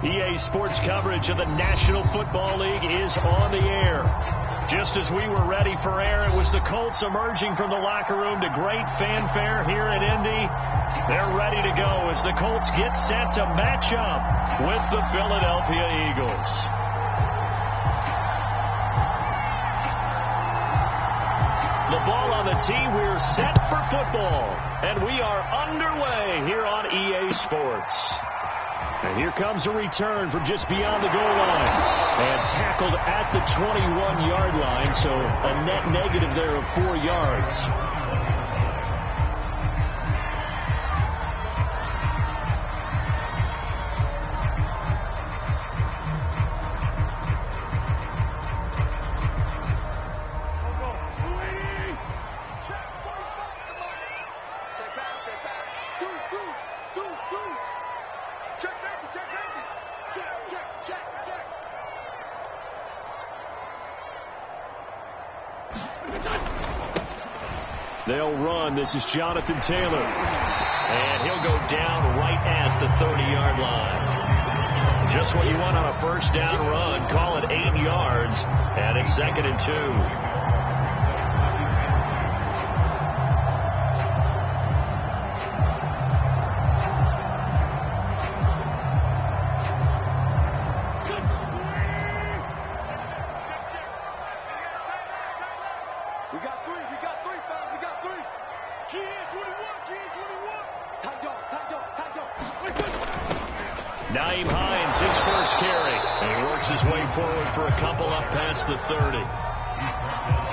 EA Sports coverage of the National Football League is on the air. Just as we were ready for air, it was the Colts emerging from the locker room to great fanfare here in Indy. They're ready to go as the Colts get set to match up with the Philadelphia Eagles. The ball on the tee, we're set for football. And we are underway here on EA Sports. And here comes a return from just beyond the goal line. And tackled at the 21-yard line, so a net negative there of 4 yards. They'll run. This is Jonathan Taylor. And he'll go down right at the 30-yard line. Just what you want on a first down run. Call it 8 yards. And it's 2nd and 2. For a couple up past the 30.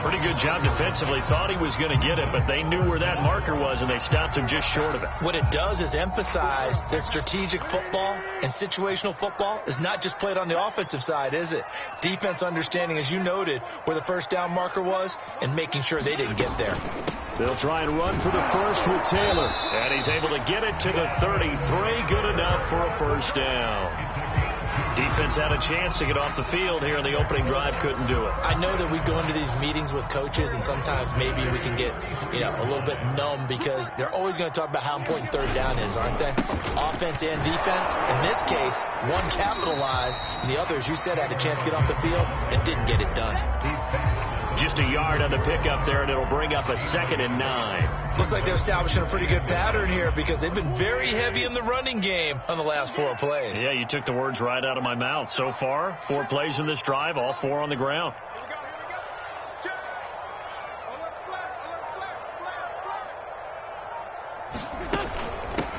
Pretty good job defensively. Thought he was going to get it, but they knew where that marker was, and they stopped him just short of it. What it does is emphasize that strategic football and situational football is not just played on the offensive side, is it? Defense understanding, as you noted, where the first down marker was and making sure they didn't get there. They'll try and run for the first with Taylor. And he's able to get it to the 33. Good enough for a first down. Defense had a chance to get off the field here in the opening drive, couldn't do it. I know that we go into these meetings with coaches, and sometimes maybe we can get, a little bit numb because they're always going to talk about how important third down is, aren't they? Offense and defense. In this case, one capitalized, and the other, as you said, had a chance to get off the field and didn't get it done. Just a yard on the pickup there, and it'll bring up a 2nd and 9. Looks like they're establishing a pretty good pattern here because they've been very heavy in the running game on the last 4 plays. Yeah, you took the words right out of my mouth. So far, 4 plays in this drive, all 4 on the ground.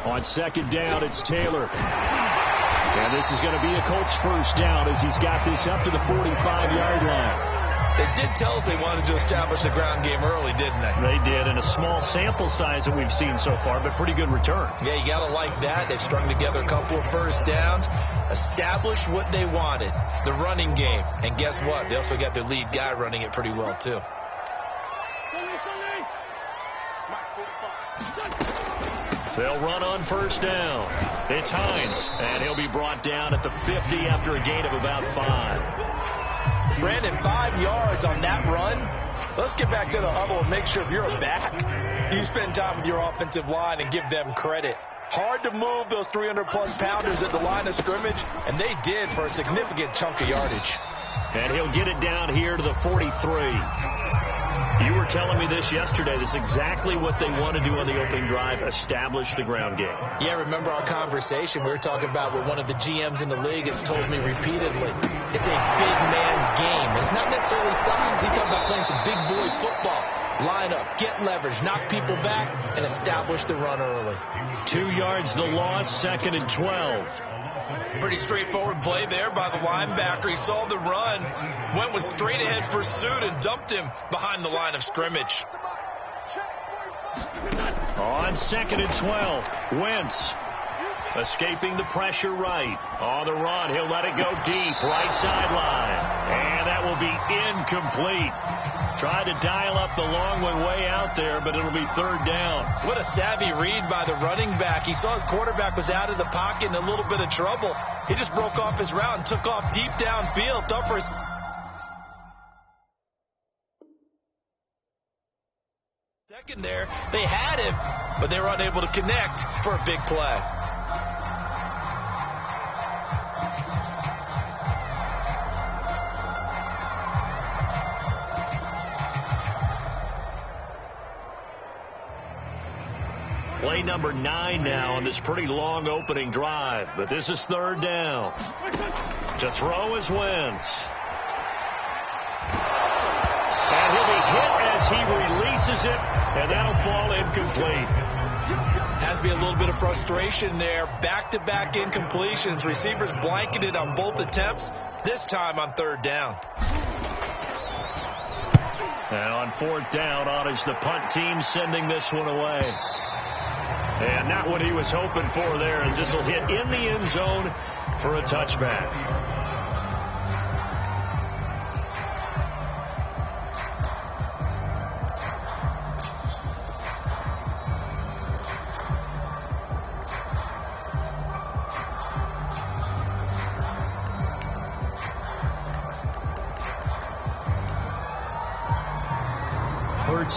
On 2nd down, it's Taylor. And this is going to be a Colts first down as he's got this up to the 45-yard line. They did tell us they wanted to establish the ground game early, didn't they? They did, in a small sample size that we've seen so far, but pretty good return. Yeah, you got to like that. They've strung together a couple of first downs, established what they wanted, the running game. And guess what? They also got their lead guy running it pretty well, too. They'll run on first down. It's Hines, and he'll be brought down at the 50 after a gain of about 5. Brandon, 5 yards on that run. Let's get back to the huddle and make sure if you're a back, you spend time with your offensive line and give them credit. Hard to move those 300-plus pounders at the line of scrimmage, and they did for a significant chunk of yardage. And he'll get it down here to the 43. You were telling me this yesterday. This is exactly what they want to do on the opening drive, establish the ground game. Yeah, remember our conversation? We were talking about what one of the GMs in the league has told me repeatedly. It's a big man's game. It's not necessarily size. He's talking about playing some big boy football. Line up, get leverage, knock people back, and establish the run early. 2 yards the loss, 2nd and 12. Pretty straightforward play there by the linebacker. He saw the run, went with straight-ahead pursuit, and dumped him behind the line of scrimmage. On 2nd and 12, Wentz escaping the pressure right. On the run, he'll let it go deep, right sideline. And that will be incomplete. Tried to dial up the long one way out there, but it'll be 3rd down. What a savvy read by the running back. He saw his quarterback was out of the pocket in a little bit of trouble. He just broke off his route and took off deep downfield. Thought for his second there. They had him, but they were unable to connect for a big play. Play number 9 now on this pretty long opening drive. But this is third down. To throw is Wentz. And he'll be hit as he releases it, and that'll fall incomplete. Has to be a little bit of frustration there. Back-to-back incompletions. Receivers blanketed on both attempts, this time on third down. And on fourth down, on is the punt team sending this one away. And not what he was hoping for there, as this will hit in the end zone for a touchback.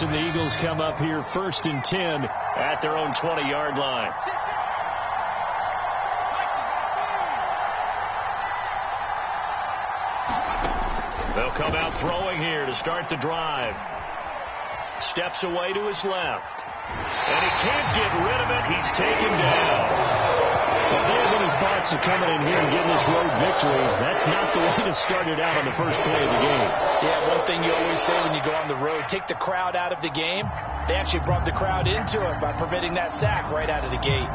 And the Eagles come up here 1st and 10 at their own 20-yard line. They'll come out throwing here to start the drive. Steps away to his left. And he can't get rid of it. He's taken down. If they have any thoughts of coming in here and getting this road victory, that's not the way to start it out on the first play of the game. Yeah, one thing you always say when you go on the road, take the crowd out of the game. They actually brought the crowd into it by preventing that sack right out of the gate.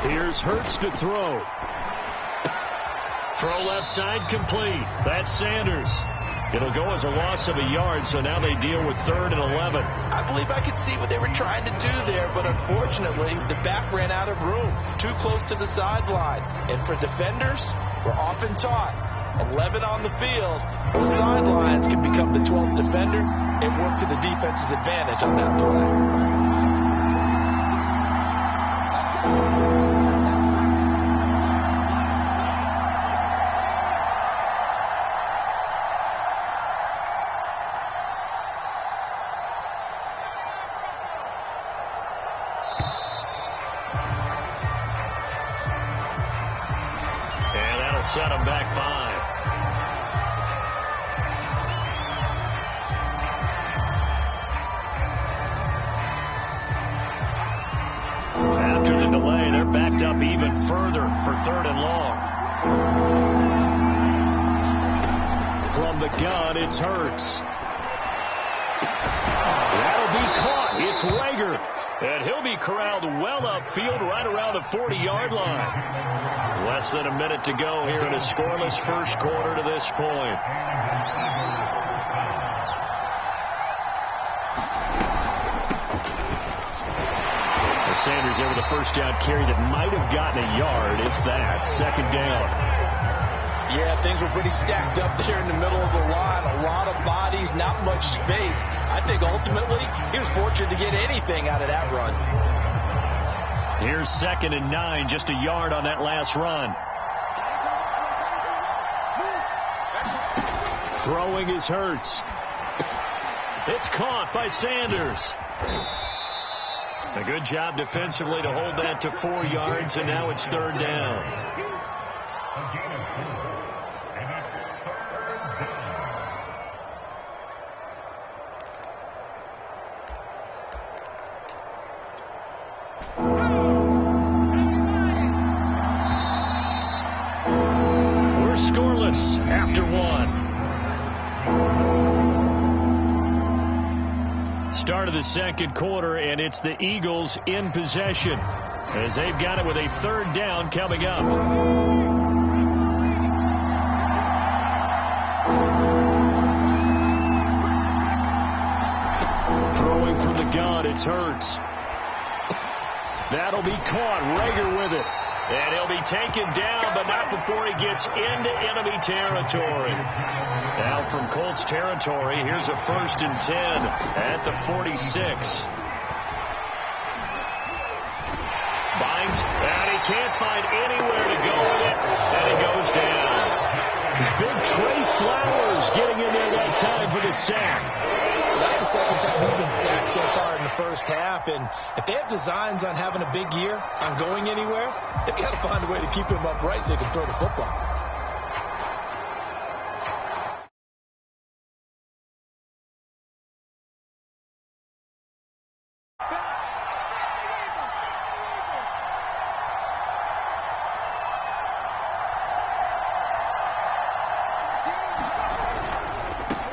Here's Hurts to throw. Throw left side complete. That's Sanders. It'll go as a loss of a yard, so now they deal with 3rd and 11. I believe I could see what they were trying to do there, but unfortunately, the back ran out of room, too close to the sideline. And for defenders, we're often taught, 11 on the field, those sidelines can become the 12th defender. It worked to the defense's advantage on that play. Set him back 5. After the delay, they're backed up even further for 3rd and long. From the gun, it's Hurts. That'll be caught. It's Rager. And he'll be corralled well upfield right around the 40-yard line. Less than a minute to go here in a scoreless first quarter to this point. Sanders there with a first down carry that might have gotten a yard, if that. 2nd down. Yeah, things were pretty stacked up there in the middle of the line. A lot of bodies, not much space. I think ultimately he was fortunate to get anything out of that run. Here's 2nd and 9, just a yard on that last run. Throwing is Hurts. It's caught by Sanders. A good job defensively to hold that to 4 yards, and now it's 3rd down. We're scoreless after 1. Start of the second quarter, and it's the Eagles in possession as they've got it with a 3rd down coming up. Throwing from the gun, it's Hurts. That'll be caught. Rager with it. And he'll be taken down, but not before he gets into enemy territory. Now from Colts territory, here's a 1st and 10 at the 46. Binds, and he can't find anywhere to go with it, and he goes down. Big Trey Flowers getting in there that time for the sack. That's the 2nd time he's been sacked so far in the first half, and if they have designs on having a big year, on going anywhere, they've got to find a way to keep him upright so he can throw the football.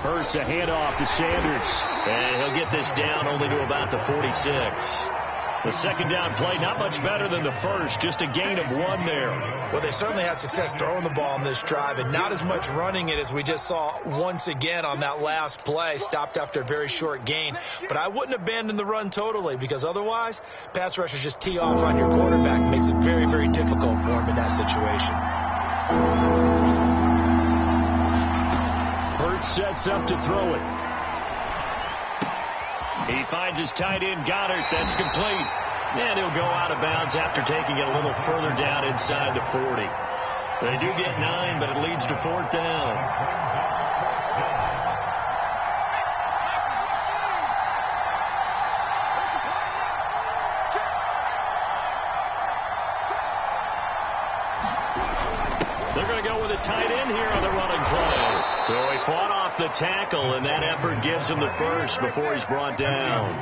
Hurts a handoff to Sanders, and he'll get this down only to about the 46. The second down play, not much better than the first, just a gain of 1 there. Well, they certainly had success throwing the ball in this drive, and not as much running it as we just saw once again on that last play, stopped after a very short gain. But I wouldn't abandon the run totally, because otherwise, pass rushers just tee off on your quarterback. It makes it very, very difficult for him in that situation. Hurts sets up to throw it. He finds his tight end, Goddard. That's complete. And he'll go out of bounds after taking it a little further down inside the 40. They do get 9, but it leads to 4th down. They're going to go with a tight end here on the running play. So he fought off the tackle, and that effort gives him the first before he's brought down.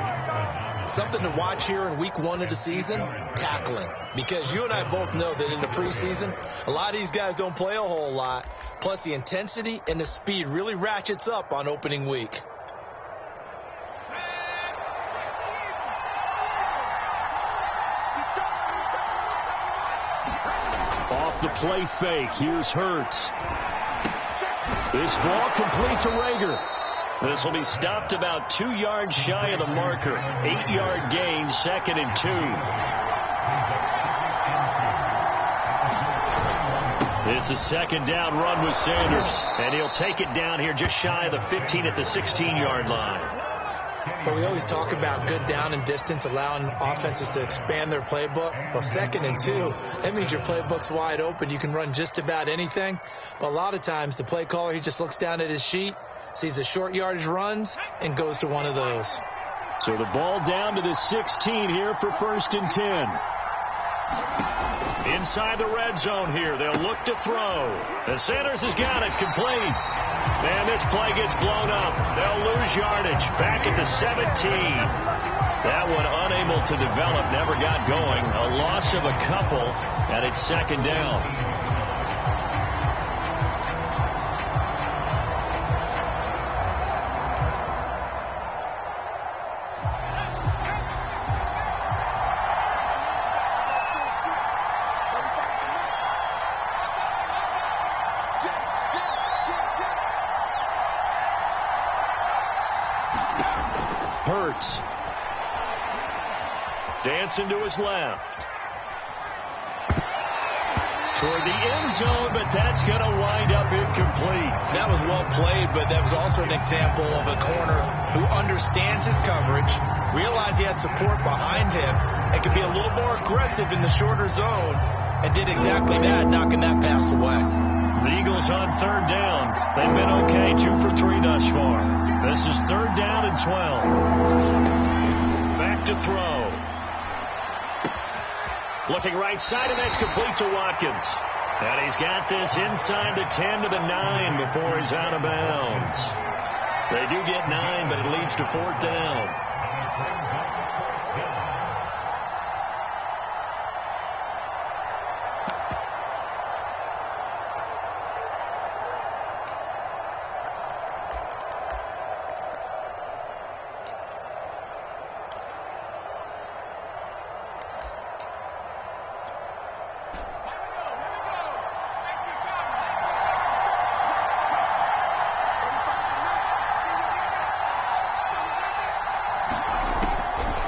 Something to watch here in week 1 of the season, tackling. Because you and I both know that in the preseason, a lot of these guys don't play a whole lot. Plus, the intensity and the speed really ratchets up on opening week. Off the play fake, here's Hurts. This ball complete to Rager. This will be stopped about 2 yards shy of the marker. 8-yard gain, 2nd and 2. It's a second down run with Sanders. And he'll take it down here just shy of the 15 at the 16-yard line. But we always talk about good down and distance, allowing offenses to expand their playbook. Well, 2nd and 2, that means your playbook's wide open. You can run just about anything. But a lot of times, the play caller, he just looks down at his sheet, sees the short yardage runs, and goes to one of those. So the ball down to the 16 here for 1st and 10. Inside the red zone here, they'll look to throw. And Sanders has got it, complete. And this play gets blown up. They'll lose yardage back at the 17. That one unable to develop, never got going. A loss of a couple, and it's 2nd down. Hurts. Dancing to his left. Toward the end zone, but that's going to wind up incomplete. That was well played, but that was also an example of a corner who understands his coverage, realized he had support behind him, and could be a little more aggressive in the shorter zone, and did exactly that, knocking that pass away. The Eagles on 3rd down. They've been okay, 2 for 3 thus far. This is 3rd down and 12. Back to throw. Looking right side, and that's complete to Watkins. And he's got this inside the 10 to the 9 before he's out of bounds. They do get 9, but it leads to 4th down.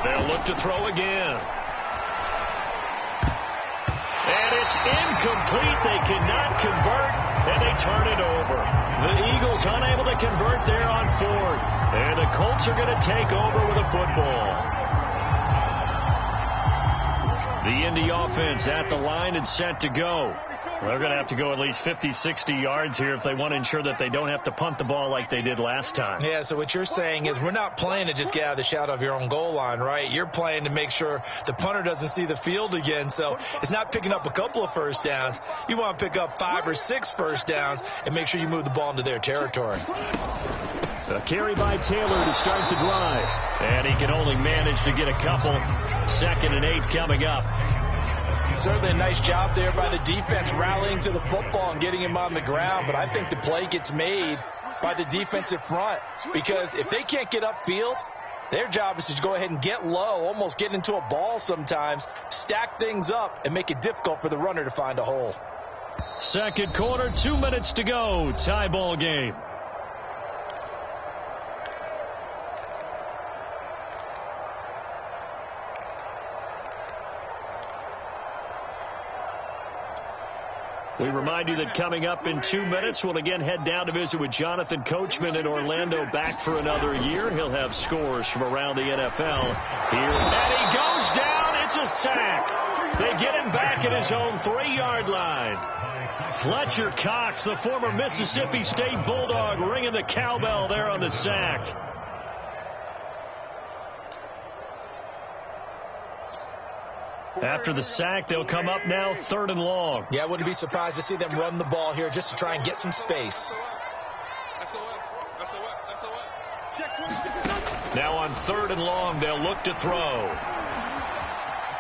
They'll look to throw again. And it's incomplete. They cannot convert, and they turn it over. The Eagles unable to convert there on 4th. And the Colts are going to take over with a football. The Indy offense at the line and set to go. They're going to have to go at least 50, 60 yards here if they want to ensure that they don't have to punt the ball like they did last time. Yeah, so what you're saying is we're not playing to just get out of the shadow of your own goal line, right? You're playing to make sure the punter doesn't see the field again. So it's not picking up a couple of first downs. You want to pick up 5 or 6 first downs and make sure you move the ball into their territory. A carry by Taylor to start the drive. And he can only manage to get a couple. 2nd and 8 coming up. Certainly a nice job there by the defense rallying to the football and getting him on the ground. But I think the play gets made by the defensive front because if they can't get upfield, their job is to go ahead and get low, almost get into a ball sometimes, stack things up, and make it difficult for the runner to find a hole. Second quarter, 2 minutes to go. Tie ball game. We remind you that coming up in 2 minutes, we'll again head down to visit with Jonathan Coachman in Orlando, back for another year. He'll have scores from around the NFL here. And he goes down. It's a sack. They get him back at his own 3-yard line. Fletcher Cox, the former Mississippi State Bulldog, ringing the cowbell there on the sack. After the sack, they'll come up now 3rd and long. Yeah, I wouldn't be surprised to see them run the ball here just to try and get some space. Now on 3rd and long, they'll look to throw.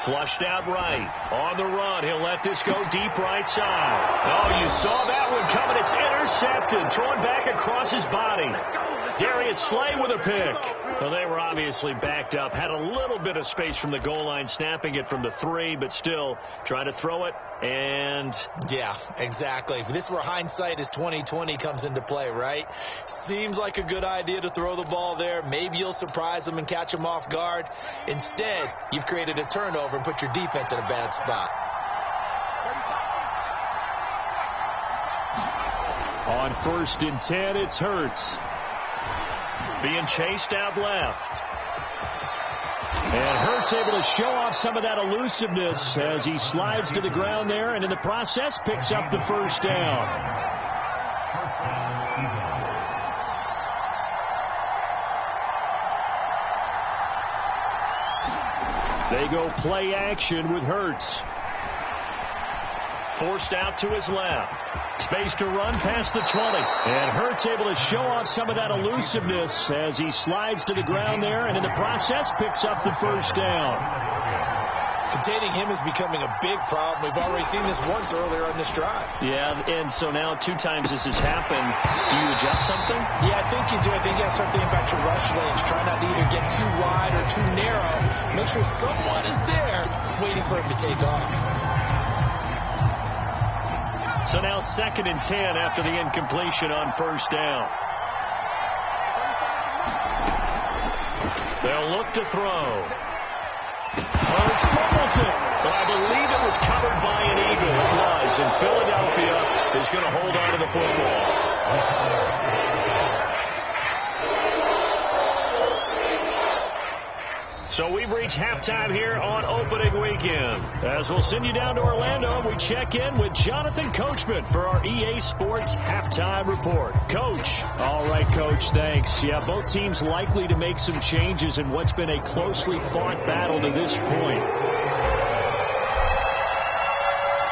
Flushed out right. On the run, he'll let this go deep right side. Oh, you saw that one coming. It's intercepted. Thrown back across his body. Darius Slay with a pick. Well, they were obviously backed up. Had a little bit of space from the goal line, snapping it from the 3, but still trying to throw it. And yeah, exactly. If this were hindsight as 2020 comes into play, right? Seems like a good idea to throw the ball there. Maybe you'll surprise them and catch them off guard. Instead, you've created a turnover and put your defense in a bad spot. On 1st and 10, it's Hurts. Being chased out left. And Hurts able to show off some of that elusiveness as he slides to the ground there, and in the process picks up the first down. They go play action with Hurts. Forced out to his left. Space to run past the 20. And Hurts able to show off some of that elusiveness as he slides to the ground there, and in the process picks up the first down. Containing him is becoming a big problem. We've already seen this once earlier on this drive. Yeah, and so now 2 times this has happened. Do you adjust something? Yeah, I think you do. I think you have to start thinking about your rush lanes. Try not to either get too wide or too narrow. Make sure someone is there waiting for him to take off. So now 2nd and 10 after the incompletion on first down. They'll look to throw. Hurts fumbles it. But I believe it was covered by an Eagle. It was. And Philadelphia is going to hold on to the football. So we've reached halftime here on opening weekend. As we'll send you down to Orlando, we check in with Jonathan Coachman for our EA Sports Halftime Report. Coach. All right, Coach, thanks. Yeah, both teams likely to make some changes in what's been a closely fought battle to this point.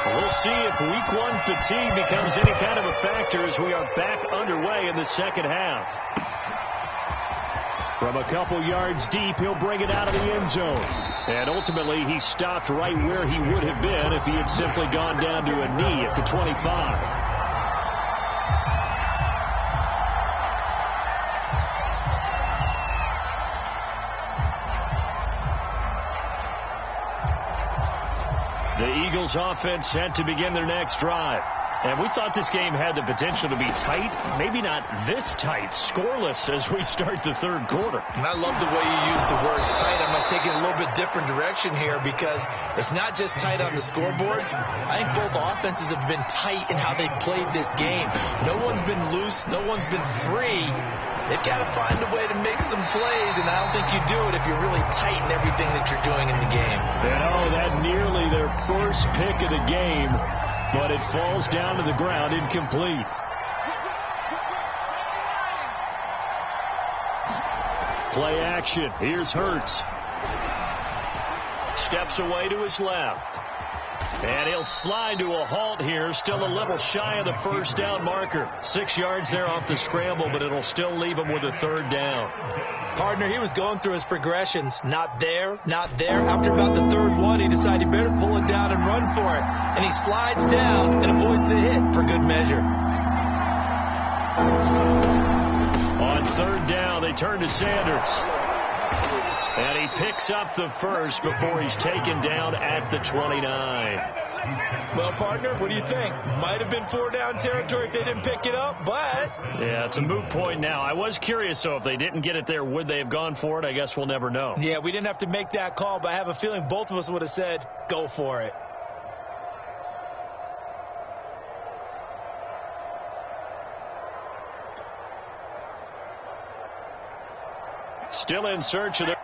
We'll see if Week 1 fatigue becomes any kind of a factor as we are back underway in the second half. From a couple yards deep, he'll bring it out of the end zone. And ultimately, he stopped right where he would have been if he had simply gone down to a knee at the 25. The Eagles offense set to begin their next drive. And we thought this game had the potential to be tight, maybe not this tight, scoreless as we start the third quarter. And I love the way you use the word tight. I'm going to take it a little bit different direction here because it's not just tight on the scoreboard. I think both offenses have been tight in how they've played this game. No one's been loose. No one's been free. They've got to find a way to make some plays, and I don't think you do it if you're really tight in everything that you're doing in the game. And oh, that nearly their first pick of the game. but it falls down to the ground incomplete. Play action. Here's Hurts. Steps away to his left. And he'll slide to a halt here. Still a little shy of the first down marker. 6 yards there off the scramble, but it'll still leave him with a third down. Partner, he was going through his progressions. Not there, not there. After about the third one, he decided he better pull it down and run for it. And he slides down and avoids the hit for good measure. On third down, they turn to Sanders. And he picks up the first before he's taken down at the 29. Well, partner, what do you think? Might have been 4-down territory if they didn't pick it up, but... Yeah, it's a moot point now. I was curious, so if they didn't get it there, would they have gone for it? I guess we'll never know. Yeah, we didn't have to make that call, but I have a feeling both of us would have said, go for it. Still in search of their...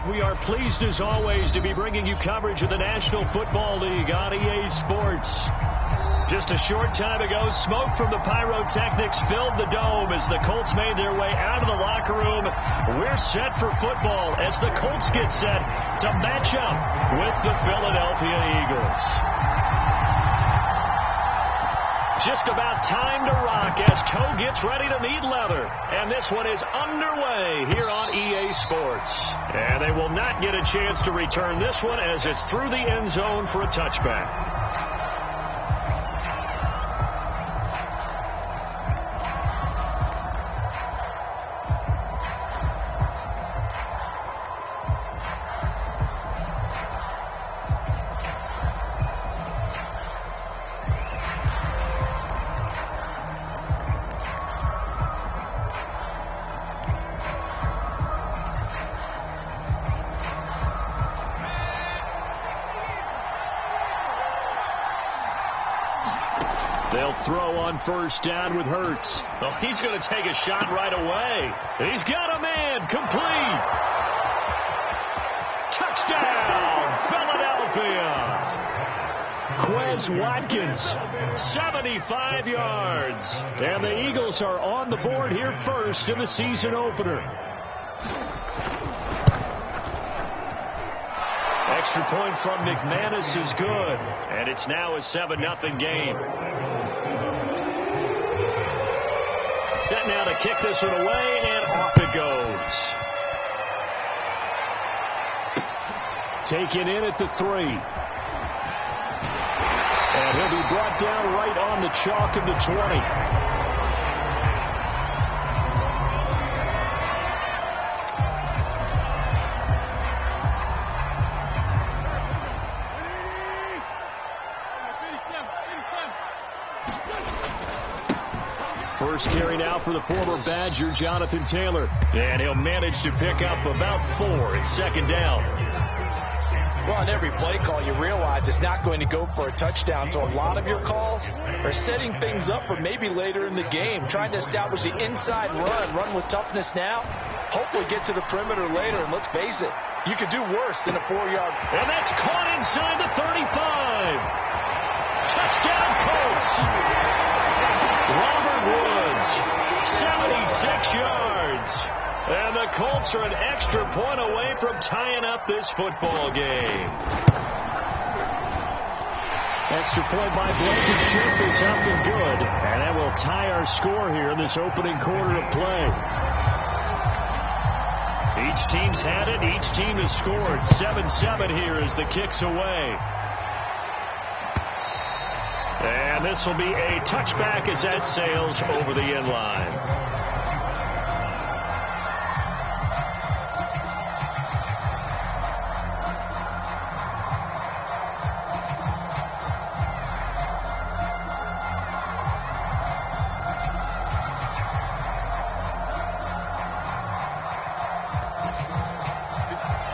We are pleased as always to be bringing you coverage of the National Football League on EA Sports. Just a short time ago, smoke from the pyrotechnics filled the dome as the Colts made their way out of the locker room. We're set for football as the Colts get set to match up with the Philadelphia Eagles. Just about time to rock as toe gets ready to meet leather. And this one is underway here on EA Sports. And they will not get a chance to return this one as it's through the end zone for a touchback. They'll throw on first down with Hurts. Oh, he's going to take a shot right away. He's got a man. Complete. Touchdown, Philadelphia. Quez Watkins, 75 yards. And the Eagles are on the board here first in the season opener. Extra point from McManus is good. And it's now a 7-0 game. Set now to kick this one away, and off it goes. Taken in at the 3. And he'll be brought down right on the chalk of the 20. First carry now for the former Badger, Jonathan Taylor. And he'll manage to pick up about 4. It's second down. Well, on every play call, you realize it's not going to go for a touchdown. So a lot of your calls are setting things up for maybe later in the game, trying to establish the inside run with toughness now, hopefully get to the perimeter later. And let's face it, you could do worse than a 4-yard. And that's caught inside the 35. Touchdown, Colts. Robert Woods, 76 yards. And the Colts are an extra point away from tying up this football game. Extra point by Blankenship is up and good. And that will tie our score here in this opening quarter of play. Each team's had it. Each team has scored. 7-7 here as the kick's away. And this will be a touchback as that sails over the end line.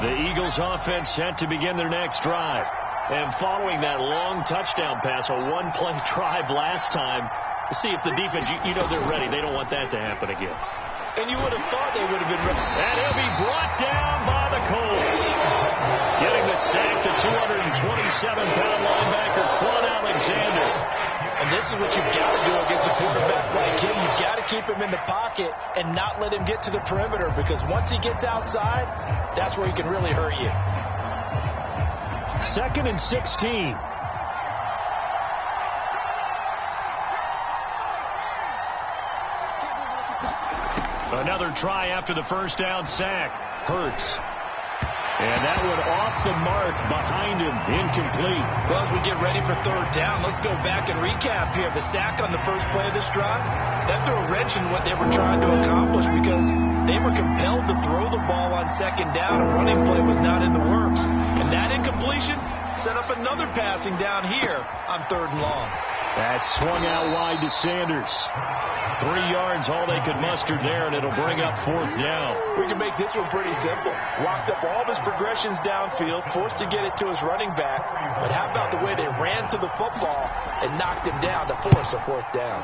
The Eagles offense set to begin their next drive. And following that long touchdown pass, a one-play drive last time, see if the defense, you know they're ready. They don't want that to happen again. And you would have thought they would have been ready. And he'll be brought down by the Colts. Getting the sack, the 227-pound linebacker, Quan Alexander. And this is what you've got to do against a quarterback like him. You've got to keep him in the pocket and not let him get to the perimeter, because once he gets outside, that's where he can really hurt you. 2nd and 16. Another try after the first down sack. Hurts. And that one off the mark behind him. Incomplete. Well, as we get ready for third down, let's go back and recap here. The sack on the first play of this drive, that threw a wrench in what they were trying to accomplish, because they were compelled to throw the ball on second down. A running play was not in the works. And that incompletion set up another passing down here on 3rd and long. That swung out wide to Sanders. 3 yards, all they could muster there, and it'll bring up 4th down. We can make this one pretty simple. Locked up all of his progressions downfield, forced to get it to his running back. But how about the way they ran to the football and knocked him down to force a 4th down?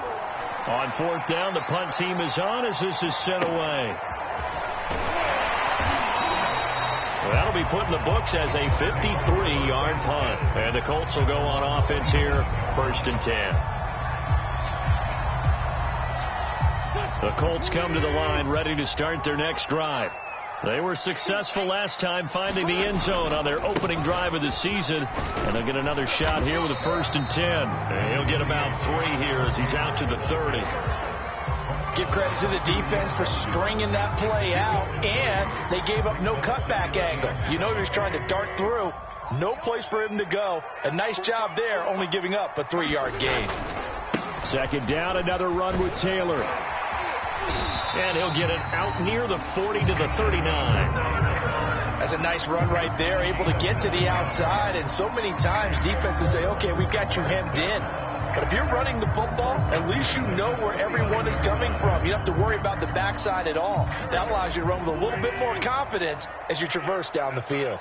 On 4th down, the punt team is on as this is sent away. Well, that'll be put in the books as a 53-yard punt. And the Colts will go on offense here, 1st and 10. The Colts come to the line ready to start their next drive. They were successful last time finding the end zone on their opening drive of the season. And they'll get another shot here with a 1st and 10. And he'll get about 3 here as he's out to the 30. Give credit to the defense for stringing that play out, and they gave up no cutback angle. You know he was trying to dart through. No place for him to go. A nice job there, only giving up a 3-yard gain. 2nd down, another run with Taylor. And he'll get it out near the 40 to the 39. That's a nice run right there, able to get to the outside. And so many times defenses say, okay, we've got you hemmed in. But if you're running the football, at least you know where everyone is coming from. You don't have to worry about the backside at all. That allows you to run with a little bit more confidence as you traverse down the field.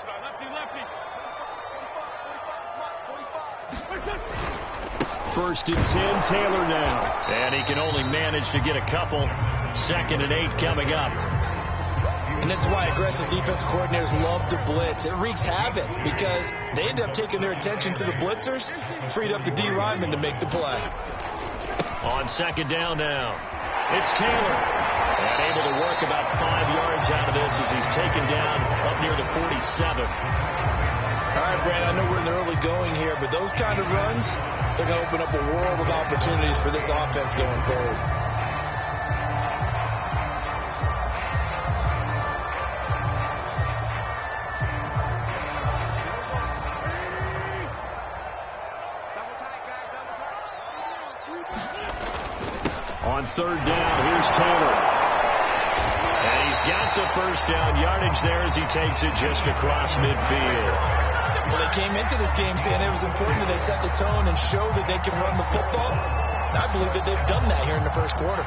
First and 10, Taylor now. And he can only manage to get a couple. 2nd and 8 coming up. And this is why aggressive defensive coordinators love to blitz. It wreaks havoc because they end up taking their attention to the blitzers and freed up the D linemen to make the play. On 2nd down now, it's Taylor. And able to work about 5 yards out of this as he's taken down up near the 47. All right, Brad, I know we're in the early going here, but those kind of runs, they're going to open up a world of opportunities for this offense going forward. On 3rd down, here's Taylor. And he's got the 1st down yardage there as he takes it just across midfield. Well, they came into this game saying it was important that they set the tone and show that they can run the football. And I believe that they've done that here in the 1st quarter.